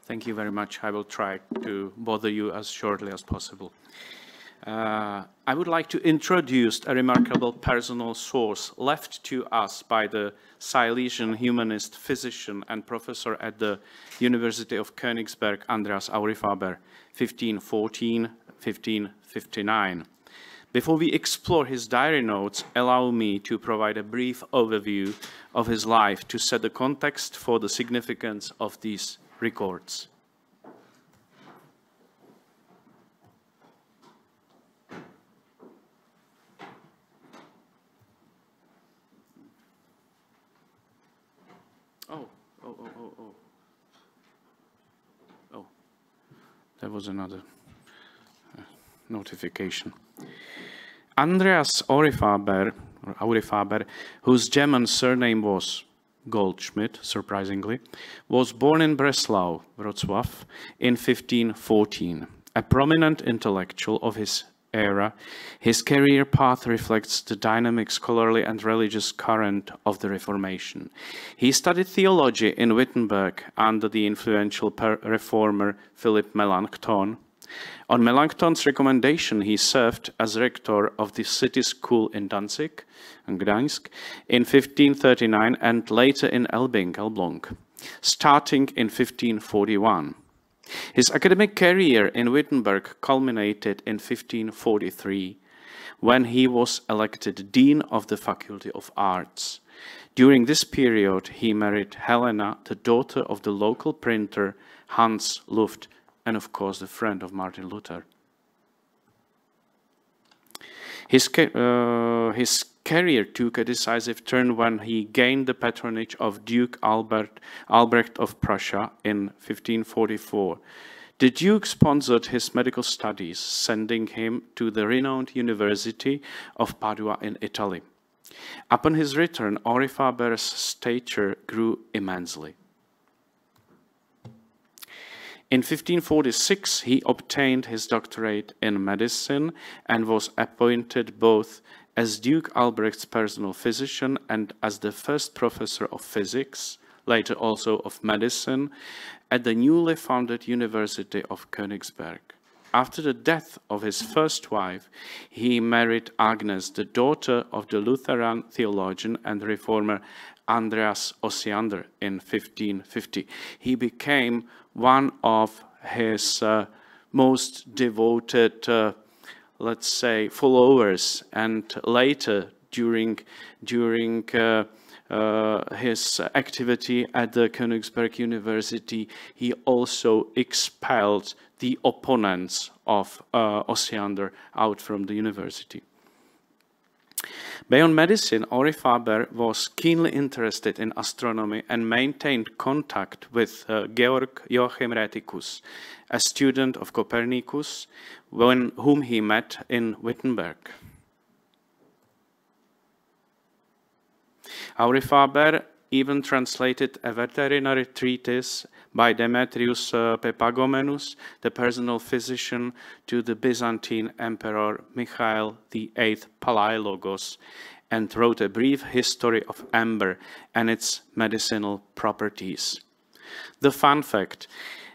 Thank you very much. I will try to bother you as shortly as possible. I would like to introduce a remarkable personal source left to us by the Silesian humanist, physician, and professor at the University of Königsberg, Andreas Aurifaber, 1514-1559. Before we explore his diary notes, allow me to provide a brief overview of his life to set the context for the significance of these records. Oh, there was another notification. Andreas Aurifaber, whose German surname was Goldschmidt, surprisingly, was born in Breslau, Wrocław, in 1514. A prominent intellectual of his era, his career path reflects the dynamic scholarly and religious current of the Reformation. He studied theology in Wittenberg under the influential reformer Philipp Melanchthon. On Melanchthon's recommendation, he served as rector of the city school in Danzig and Gdańsk in 1539 and later in Elbląg, starting in 1541. His academic career in Wittenberg culminated in 1543, when he was elected Dean of the Faculty of Arts. During this period, he married Helena, the daughter of the local printer Hans Luft, and of course the friend of Martin Luther. His career took a decisive turn when he gained the patronage of Duke Albert of Prussia in 1544. The Duke sponsored his medical studies, sending him to the renowned University of Padua in Italy. Upon his return, Aurifaber's stature grew immensely. In 1546, he obtained his doctorate in medicine and was appointed both as Duke Albrecht's personal physician and as the first professor of physics, later also of medicine, at the newly founded University of Königsberg. After the death of his first wife, he married Agnes, the daughter of the Lutheran theologian and reformer Andreas Osiander, in 1550. He became one of his most devoted, let's say, followers, and later during his activity at the Königsberg University, he also expelled the opponents of Osiander out from the university. Beyond medicine, Aurifaber was keenly interested in astronomy and maintained contact with Georg Joachim Rheticus, a student of Copernicus, whom he met in Wittenberg. Aurifaber even translated a veterinary treatise by Demetrius Papagomenus, the personal physician to the Byzantine Emperor Michael VIII Palaiologos, and wrote a brief history of amber and its medicinal properties. The fun fact: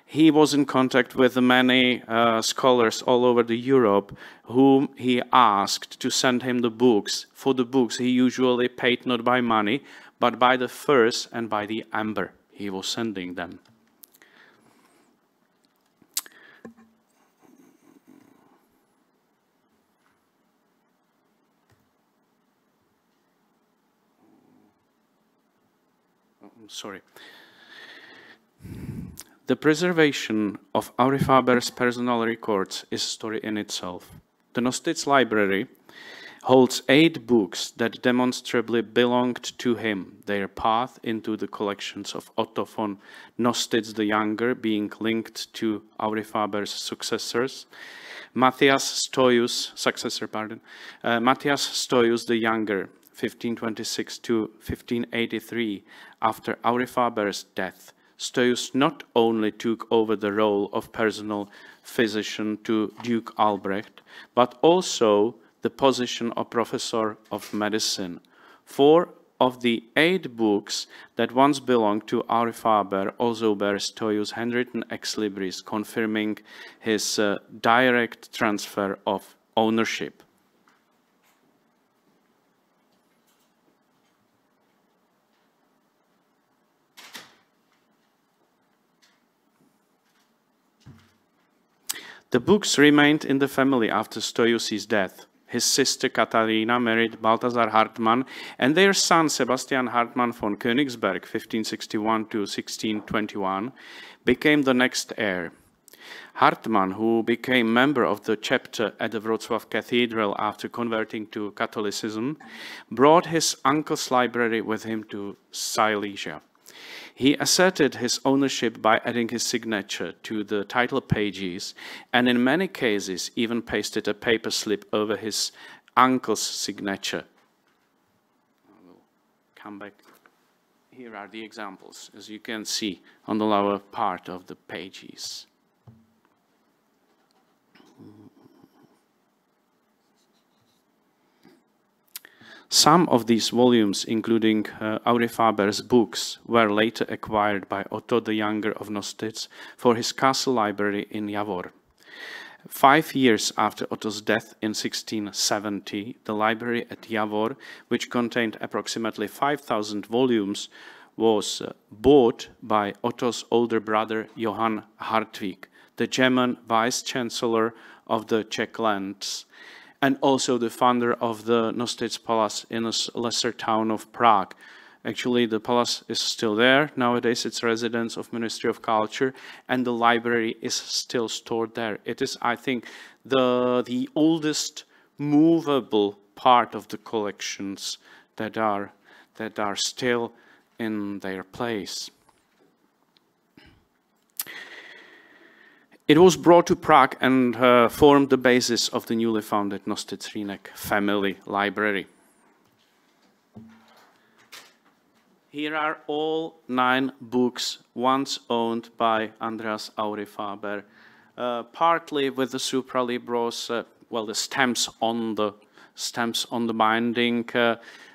he was in contact with many scholars all over Europe whom he asked to send him the books. For the books, he usually paid not by money, but by the furs and by the amber he was sending them. Sorry. The preservation of Aurifaber's personal records is a story in itself. The Nostitz Library holds 8 books that demonstrably belonged to him, their path into the collections of Otto von Nostitz the Younger being linked to Aurifaber's successors, Matthias Stoius the Younger, 1526 to 1583, after Aurifaber's death. Stoius not only took over the role of personal physician to Duke Albrecht, but also the position of professor of medicine. 4 of the 8 books that once belonged to Aurifaber also bears Stoius' handwritten ex libris, confirming his direct transfer of ownership. The books remained in the family after Stoius' death. His sister Katharina married Balthasar Hartmann, and their son Sebastian Hartmann von Königsberg, 1561 to 1621, became the next heir. Hartmann, who became member of the chapter at the Wrocław Cathedral after converting to Catholicism, brought his uncle's library with him to Silesia. He asserted his ownership by adding his signature to the title pages, and in many cases even pasted a paper slip over his uncle's signature. I will come back. Here are the examples, as you can see on the lower part of the pages. Some of these volumes, including Aurifaber's books, were later acquired by Otto the Younger of Nostitz for his castle library in Javor. 5 years after Otto's death in 1670, the library at Javor, which contained approximately 5,000 volumes, was bought by Otto's older brother Johann Hartwig, the German vice-chancellor of the Czech lands, and also the founder of the Nostitz Palace in a lesser town of Prague. Actually, the palace is still there. Nowadays, it's residence of Ministry of Culture, and the library is still stored there. It is, I think, the oldest movable part of the collections that are still in their place. It was brought to Prague and formed the basis of the newly founded Nostitz-Rýnek family library. Here are all 9 books once owned by Andreas Aurifaber, partly with the supralibros, well, the stamps on the binding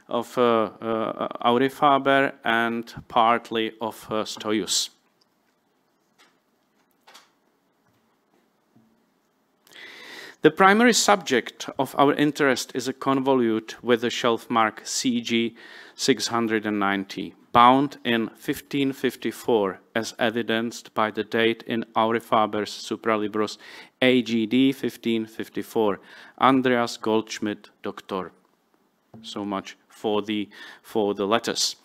of Aurifaber, and partly of Stoius. The primary subject of our interest is a convolute with the shelf mark CG 690, bound in 1554, as evidenced by the date in Aurifaber's supralibros AGD 1554, Andreas Goldschmidt, Doctor. So much for the letters.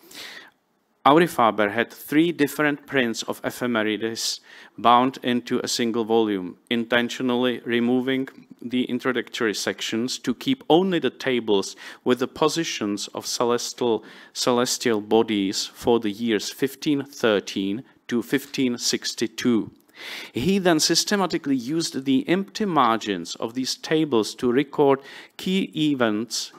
Aurifaber had 3 different prints of ephemerides bound into a single volume, intentionally removing the introductory sections to keep only the tables with the positions of celestial bodies for the years 1513 to 1562. He then systematically used the empty margins of these tables to record key events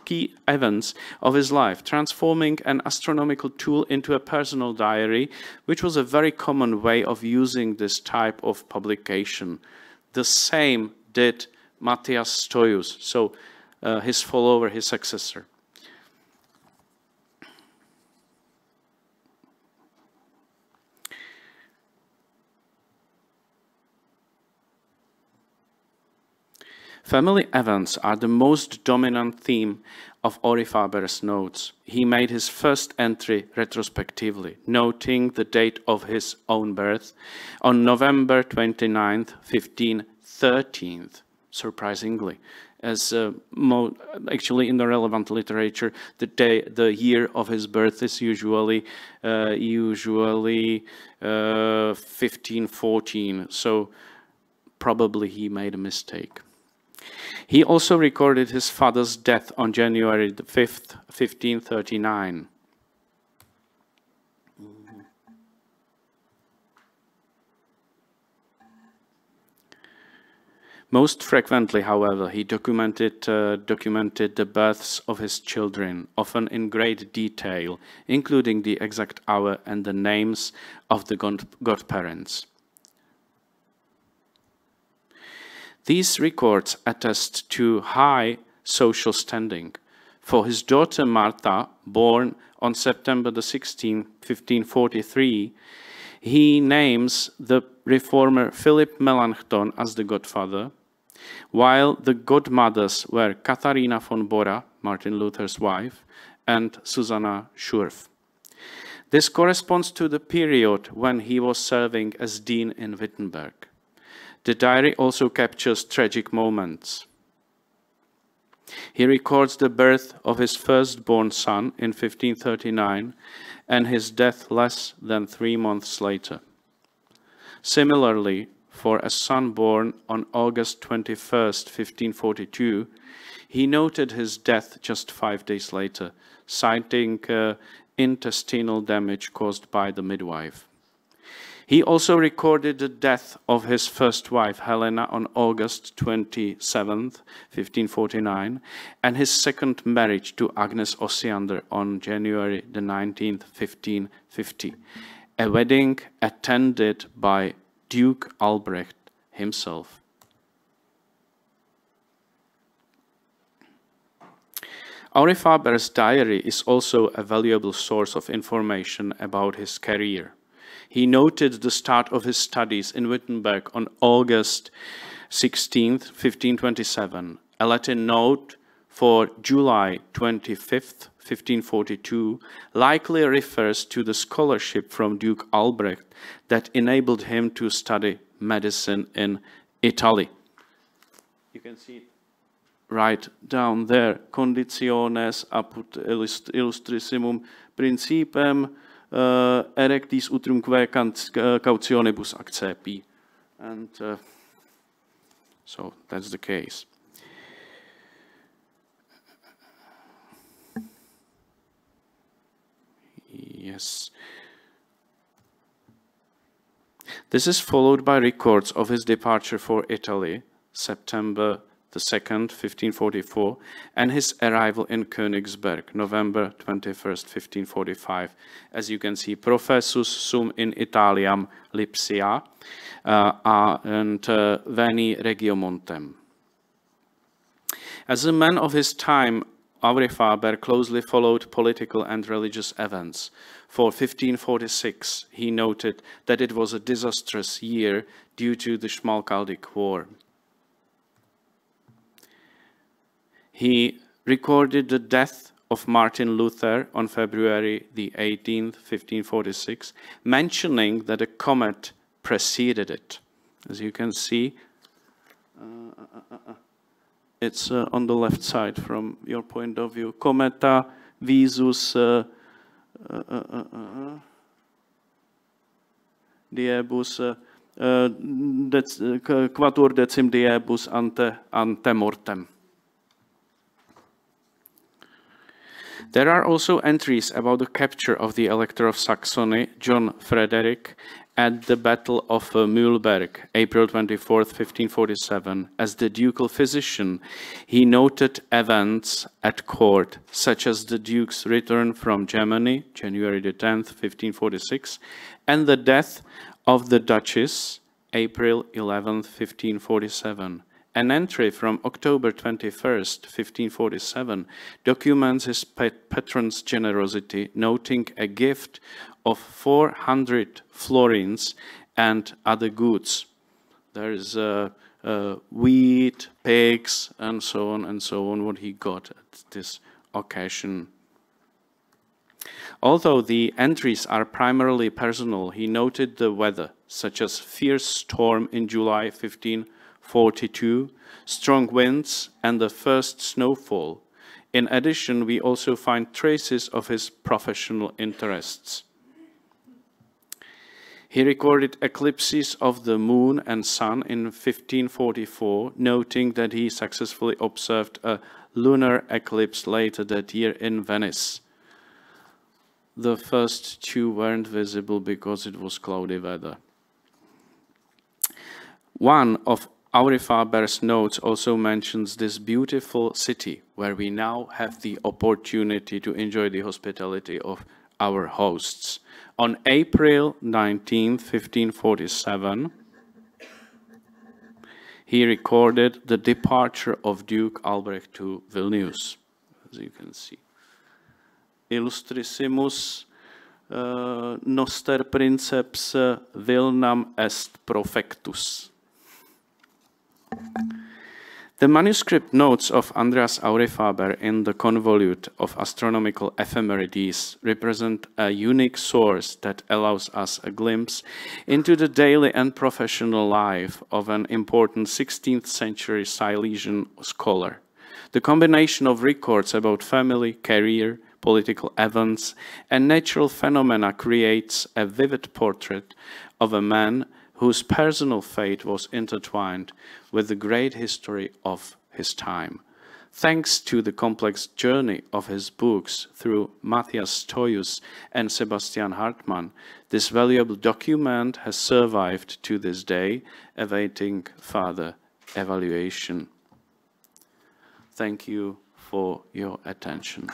of his life, transforming an astronomical tool into a personal diary, which was a very common way of using this type of publication. The same did Matthias Stoius, so his follower, his successor. Family events are the most dominant theme of Aurifaber's notes. He made his first entry retrospectively, noting the date of his own birth on November 29th, 1513, surprisingly. As actually in the relevant literature, the year of his birth is usually 1514, so probably he made a mistake. He also recorded his father's death on January 5th, 1539. Most frequently, however, he documented the births of his children, often in great detail, including the exact hour and the names of the godparents. These records attest to high social standing. For his daughter Martha, born on September the 16th, 1543, he names the reformer Philipp Melanchthon as the godfather, while the godmothers were Katharina von Bora, Martin Luther's wife, and Susanna Schurf. This corresponds to the period when he was serving as dean in Wittenberg. The diary also captures tragic moments. He records the birth of his firstborn son in 1539 and his death less than 3 months later. Similarly, for a son born on August 21st, 1542, he noted his death just 5 days later, citing intestinal damage caused by the midwife. He also recorded the death of his first wife, Helena, on August 27th, 1549, and his second marriage to Agnes Osiander on January the 19th, 1550, a wedding attended by Duke Albrecht himself. Aurifaber's diary is also a valuable source of information about his career. He noted the start of his studies in Wittenberg on August 16th, 1527. A Latin note for July 25th, 1542, likely refers to the scholarship from Duke Albrecht that enabled him to study medicine in Italy. You can see it right down there. Conditiones apud illustrissimum principem erectis utrumque cautionibus accepi. And so that's the case. Yes. This is followed by records of his departure for Italy, September the 2nd, 1544, and his arrival in Königsberg, November 21st, 1545. As you can see, professus sum in Italiam Lipsia and Veni Regiomontem. As a man of his time, Aurifaber closely followed political and religious events. For 1546, he noted that it was a disastrous year due to the Schmalkaldic War. He recorded the death of Martin Luther on February the 18th, 1546, mentioning that a comet preceded it. As you can see, it's on the left side from your point of view. Cometa visus diebus quatur decim diebus ante mortem. There are also entries about the capture of the Elector of Saxony, John Frederick, at the Battle of Mühlberg, April 24th, 1547. As the ducal physician, he noted events at court, such as the Duke's return from Germany, January the 10th, 1546, and the death of the Duchess, April 11th, 1547. An entry from October 21st, 1547, documents his patron's generosity, noting a gift of 400 florins and other goods. There is wheat, pigs, and so on, what he got at this occasion. Although the entries are primarily personal, he noted the weather, such as fierce storm in July 1542, strong winds, and the first snowfall. In addition, we also find traces of his professional interests. He recorded eclipses of the moon and sun in 1544, noting that he successfully observed a lunar eclipse later that year in Venice. The first two weren't visible because it was cloudy weather. One of Aurifaber's notes also mentions this beautiful city where we now have the opportunity to enjoy the hospitality of our hosts. On April 19, 1547, he recorded the departure of Duke Albrecht to Vilnius, as you can see. illustrissimus noster princeps vilnam est profectus. The manuscript notes of Andreas Aurifaber in the convolute of astronomical ephemerides represent a unique source that allows us a glimpse into the daily and professional life of an important 16th century Silesian scholar. The combination of records about family, career, political events, and natural phenomena creates a vivid portrait of a man whose personal fate was intertwined with the great history of his time. Thanks to the complex journey of his books through Matthias Stoius and Sebastian Hartmann, this valuable document has survived to this day, awaiting further evaluation. Thank you for your attention.